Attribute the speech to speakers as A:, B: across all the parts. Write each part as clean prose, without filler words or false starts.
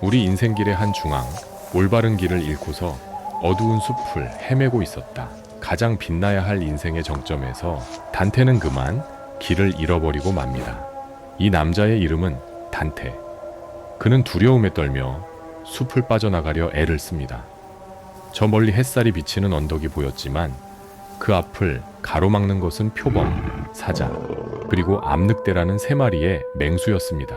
A: 우리 인생길의 한 중앙, 올바른 길을 잃고서 어두운 숲을 헤매고 있었다. 가장 빛나야 할 인생의 정점에서 단테는 그만 길을 잃어버리고 맙니다. 이 남자의 이름은 단테. 그는 두려움에 떨며 숲을 빠져나가려 애를 씁니다. 저 멀리 햇살이 비치는 언덕이 보였지만 그 앞을 가로막는 것은 표범, 사자, 그리고 암늑대라는 세 마리의 맹수였습니다.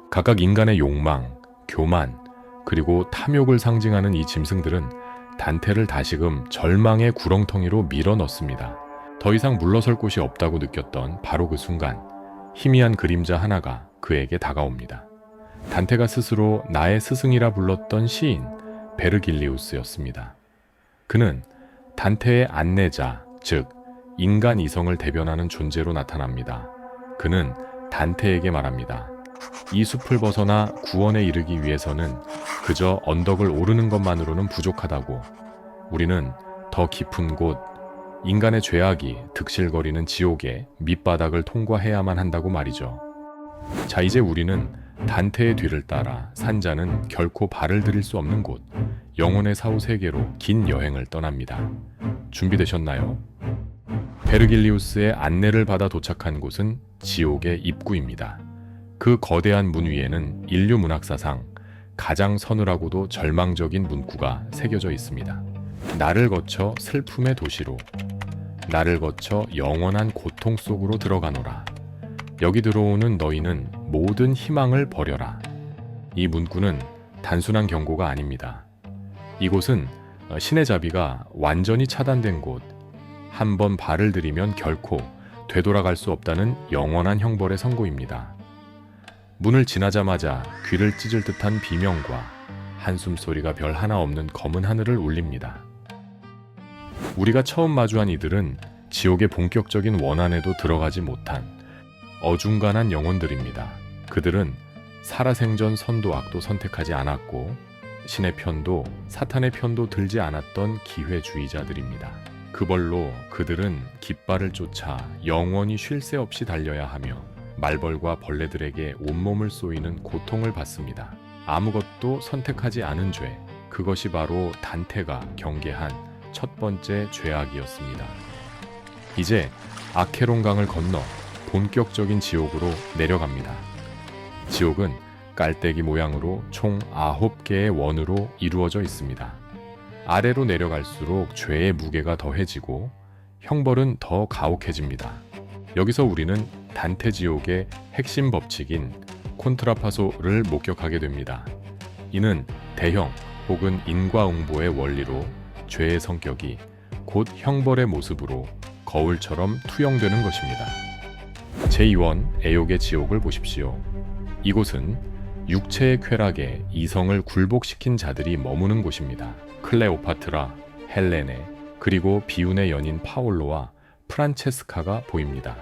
A: 각각 인간의 욕망, 교만, 그리고 탐욕을 상징하는 이 짐승들은 단테를 다시금 절망의 구렁텅이로 밀어 넣습니다. 더 이상 물러설 곳이 없다고 느꼈던 바로 그 순간 희미한 그림자 하나가 그에게 다가옵니다. 단테가 스스로 나의 스승이라 불렀던 시인 베르길리우스였습니다. 그는 단테의 안내자, 즉 인간 이성을 대변하는 존재로 나타납니다. 그는 단테에게 말합니다. 이 숲을 벗어나 구원에 이르기 위해서는 그저 언덕을 오르는 것만으로는 부족하다고. 우리는 더 깊은 곳, 인간의 죄악이 득실거리는 지옥의 밑바닥을 통과해야만 한다고 말이죠. 자, 이제 우리는 단테의 뒤를 따라 산자는 결코 발을 들일 수 없는 곳, 영혼의 사후세계로 긴 여행을 떠납니다. 준비되셨나요? 베르길리우스의 안내를 받아 도착한 곳은 지옥의 입구입니다. 그 거대한 문 위에는 인류 문학사상 가장 서늘하고도 절망적인 문구가 새겨져 있습니다. 나를 거쳐 슬픔의 도시로, 나를 거쳐 영원한 고통 속으로 들어가노라. 여기 들어오는 너희는 모든 희망을 버려라. 이 문구는 단순한 경고가 아닙니다. 이곳은 신의 자비가 완전히 차단된 곳, 한 번 발을 들이면 결코 되돌아갈 수 없다는 영원한 형벌의 선고입니다. 문을 지나자마자 귀를 찢을 듯한 비명과 한숨 소리가 별 하나 없는 검은 하늘을 울립니다. 우리가 처음 마주한 이들은 지옥의 본격적인 원안에도 들어가지 못한 어중간한 영혼들입니다. 그들은 살아생전 선도 악도 선택하지 않았고 신의 편도 사탄의 편도 들지 않았던 기회주의자들입니다. 그 벌로 그들은 깃발을 쫓아 영원히 쉴 새 없이 달려야 하며 말벌과 벌레들에게 온몸을 쏘이는 고통을 받습니다. 아무것도 선택하지 않은 죄, 그것이 바로 단테가 경계한 첫 번째 죄악이었습니다. 이제 아케론강을 건너 본격적인 지옥으로 내려갑니다. 지옥은 깔때기 모양으로 총 9개의 원으로 이루어져 있습니다. 아래로 내려갈수록 죄의 무게가 더해지고 형벌은 더 가혹해집니다. 여기서 우리는 단테 지옥의 핵심 법칙인 콘트라파소를 목격하게 됩니다. 이는 대형 혹은 인과응보의 원리로 죄의 성격이 곧 형벌의 모습으로 거울처럼 투영되는 것입니다. 제2원 애욕의 지옥을 보십시오. 이곳은 육체의 쾌락에 이성을 굴복시킨 자들이 머무는 곳입니다. 클레오파트라, 헬레네, 그리고 비운의 연인 파올로와 프란체스카가 보입니다.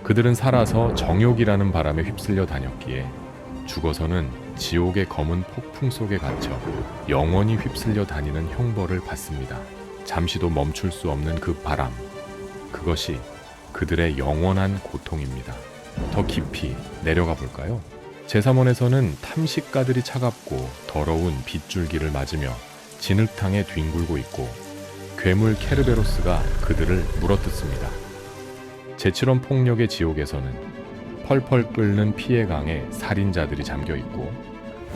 A: 그들은 살아서 정욕이라는 바람에 휩쓸려 다녔기에 죽어서는 지옥의 검은 폭풍 속에 갇혀 영원히 휩쓸려 다니는 형벌을 받습니다. 잠시도 멈출 수 없는 그 바람, 그것이 그들의 영원한 고통입니다. 더 깊이 내려가 볼까요? 제3원에서는 탐식가들이 차갑고 더러운 빗줄기를 맞으며 진흙탕에 뒹굴고 있고 괴물 케르베로스가 그들을 물어뜯습니다. 제7원 폭력의 지옥에서는 펄펄 끓는 피해 강에 살인자들이 잠겨있고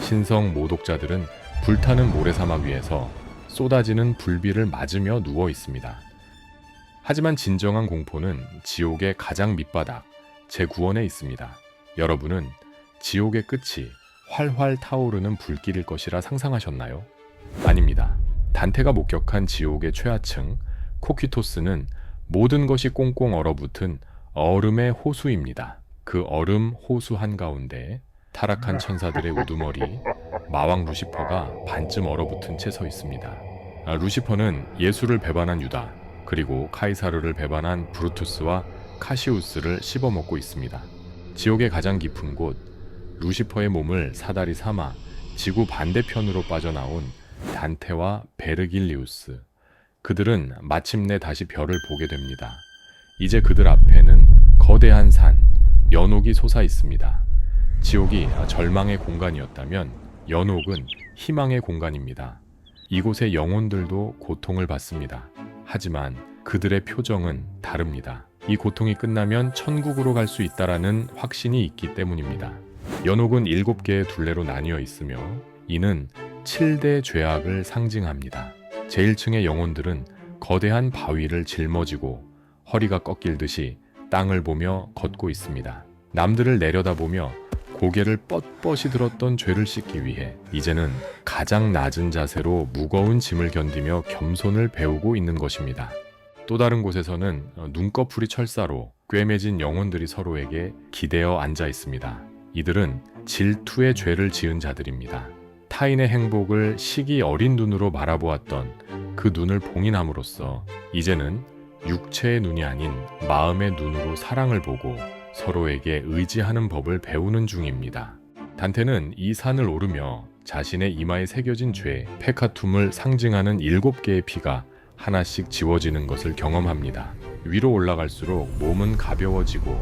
A: 신성 모독자들은 불타는 모래사막 위에서 쏟아지는 불비를 맞으며 누워 있습니다. 하지만 진정한 공포는 지옥의 가장 밑바닥, 제9원에 있습니다. 여러분은 지옥의 끝이 활활 타오르는 불길일 것이라 상상하셨나요? 아닙니다. 단테가 목격한 지옥의 최하층 코퀴토스는 모든 것이 꽁꽁 얼어붙은 얼음의 호수입니다. 그 얼음 호수 한가운데 타락한 천사들의 우두머리 마왕 루시퍼가 반쯤 얼어붙은 채 서 있습니다. 루시퍼는 예수를 배반한 유다, 그리고 카이사르를 배반한 브루투스와 카시우스를 씹어먹고 있습니다. 지옥의 가장 깊은 곳, 루시퍼의 몸을 사다리 삼아 지구 반대편으로 빠져나온 단테와 베르길리우스, 그들은 마침내 다시 별을 보게 됩니다. 이제 그들 앞에는 거대한 산, 연옥이 솟아 있습니다. 지옥이 절망의 공간이었다면 연옥은 희망의 공간입니다. 이곳의 영혼들도 고통을 받습니다. 하지만 그들의 표정은 다릅니다. 이 고통이 끝나면 천국으로 갈 수 있다라는 확신이 있기 때문입니다. 연옥은 7개의 둘레로 나뉘어 있으며 이는 7대 죄악을 상징합니다. 제1층의 영혼들은 거대한 바위를 짊어지고 허리가 꺾일 듯이 땅을 보며 걷고 있습니다. 남들을 내려다보며 고개를 뻣뻣이 들었던 죄를 씻기 위해 이제는 가장 낮은 자세로 무거운 짐을 견디며 겸손을 배우고 있는 것입니다. 또 다른 곳에서는 눈꺼풀이 철사로 꿰매진 영혼들이 서로에게 기대어 앉아 있습니다. 이들은 질투의 죄를 지은 자들입니다. 타인의 행복을 시기 어린 눈으로 바라보았던 그 눈을 봉인함으로써 이제는 육체의 눈이 아닌 마음의 눈으로 사랑을 보고 서로에게 의지하는 법을 배우는 중입니다. 단테는 이 산을 오르며 자신의 이마에 새겨진 죄, 페카툼을 상징하는 7개의 피가 하나씩 지워지는 것을 경험합니다. 위로 올라갈수록 몸은 가벼워지고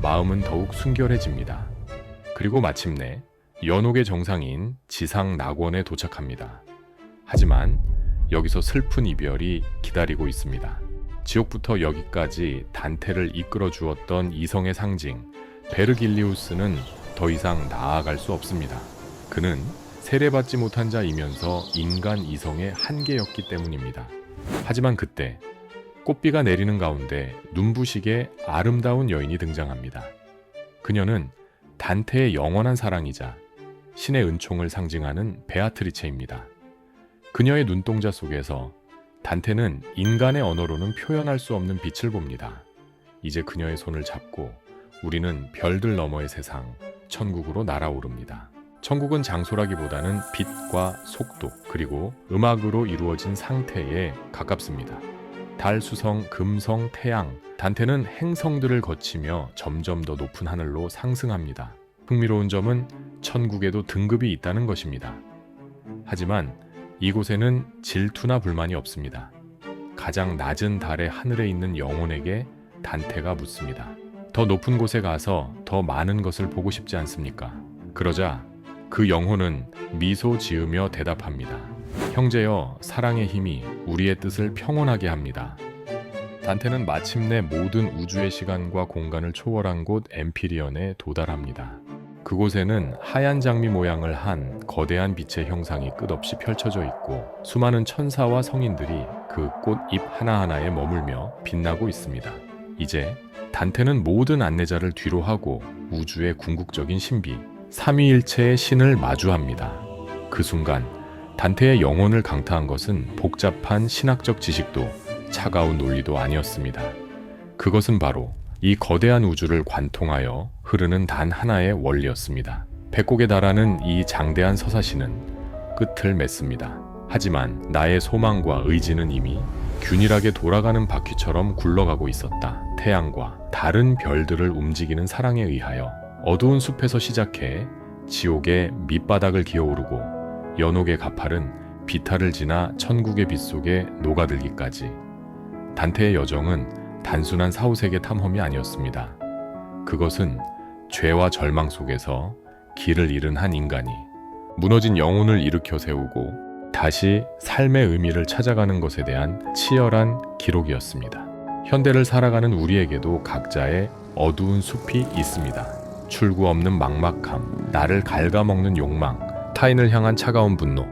A: 마음은 더욱 순결해집니다. 그리고 마침내 연옥의 정상인 지상 낙원에 도착합니다. 하지만 여기서 슬픈 이별이 기다리고 있습니다. 지옥부터 여기까지 단테를 이끌어 주었던 이성의 상징 베르길리우스는 더 이상 나아갈 수 없습니다. 그는 세례받지 못한 자이면서 인간 이성의 한계였기 때문입니다. 하지만 그때 꽃비가 내리는 가운데 눈부시게 아름다운 여인이 등장합니다. 그녀는 단테의 영원한 사랑이자 신의 은총을 상징하는 베아트리체입니다. 그녀의 눈동자 속에서 단테는 인간의 언어로는 표현할 수 없는 빛을 봅니다. 이제 그녀의 손을 잡고 우리는 별들 너머의 세상, 천국으로 날아오릅니다. 천국은 장소라기보다는 빛과 속도, 그리고 음악으로 이루어진 상태에 가깝습니다. 달, 수성, 금성, 태양, 단테는 행성들을 거치며 점점 더 높은 하늘로 상승합니다. 흥미로운 점은 천국에도 등급이 있다는 것입니다. 하지만 이곳에는 질투나 불만이 없습니다. 가장 낮은 달의 하늘에 있는 영혼에게 단테가 묻습니다. 더 높은 곳에 가서 더 많은 것을 보고 싶지 않습니까? 그러자 그 영혼은 미소 지으며 대답합니다. 형제여, 사랑의 힘이 우리의 뜻을 평온하게 합니다. 단테는 마침내 모든 우주의 시간과 공간을 초월한 곳 엠피리언에 도달합니다. 그곳에는 하얀 장미 모양을 한 거대한 빛의 형상이 끝없이 펼쳐져 있고 수많은 천사와 성인들이 그 꽃잎 하나하나에 머물며 빛나고 있습니다. 이제 단테는 모든 안내자를 뒤로 하고 우주의 궁극적인 신비, 삼위일체의 신을 마주합니다. 그 순간 단테의 영혼을 강타한 것은 복잡한 신학적 지식도 차가운 논리도 아니었습니다. 그것은 바로 이 거대한 우주를 관통하여 흐르는 단 하나의 원리였습니다. 백곡에 달하는 이 장대한 서사시는 끝을 맺습니다. 하지만 나의 소망과 의지는 이미 균일하게 돌아가는 바퀴처럼 굴러가고 있었다. 태양과 다른 별들을 움직이는 사랑에 의하여 어두운 숲에서 시작해 지옥의 밑바닥을 기어오르고 연옥의 가팔은 비탈을 지나 천국의 빛 속에 녹아들기까지. 단테의 여정은 단순한 사후세계 탐험이 아니었습니다. 그것은 죄와 절망 속에서 길을 잃은 한 인간이 무너진 영혼을 일으켜 세우고 다시 삶의 의미를 찾아가는 것에 대한 치열한 기록이었습니다. 현대를 살아가는 우리에게도 각자의 어두운 숲이 있습니다. 출구 없는 막막함, 나를 갉아먹는 욕망, 타인을 향한 차가운 분노.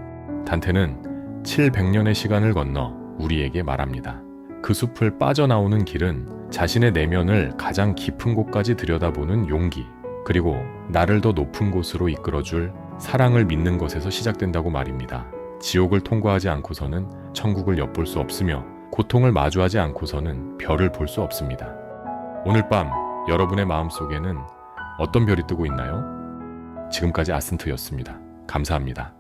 A: 단테는 700년의 시간을 건너 우리에게 말합니다. 그 숲을 빠져나오는 길은 자신의 내면을 가장 깊은 곳까지 들여다보는 용기, 그리고 나를 더 높은 곳으로 이끌어줄 사랑을 믿는 것에서 시작된다고 말입니다. 지옥을 통과하지 않고서는 천국을 엿볼 수 없으며 고통을 마주하지 않고서는 별을 볼 수 없습니다. 오늘 밤 여러분의 마음속에는 어떤 별이 뜨고 있나요? 지금까지 아슨트였습니다. 감사합니다.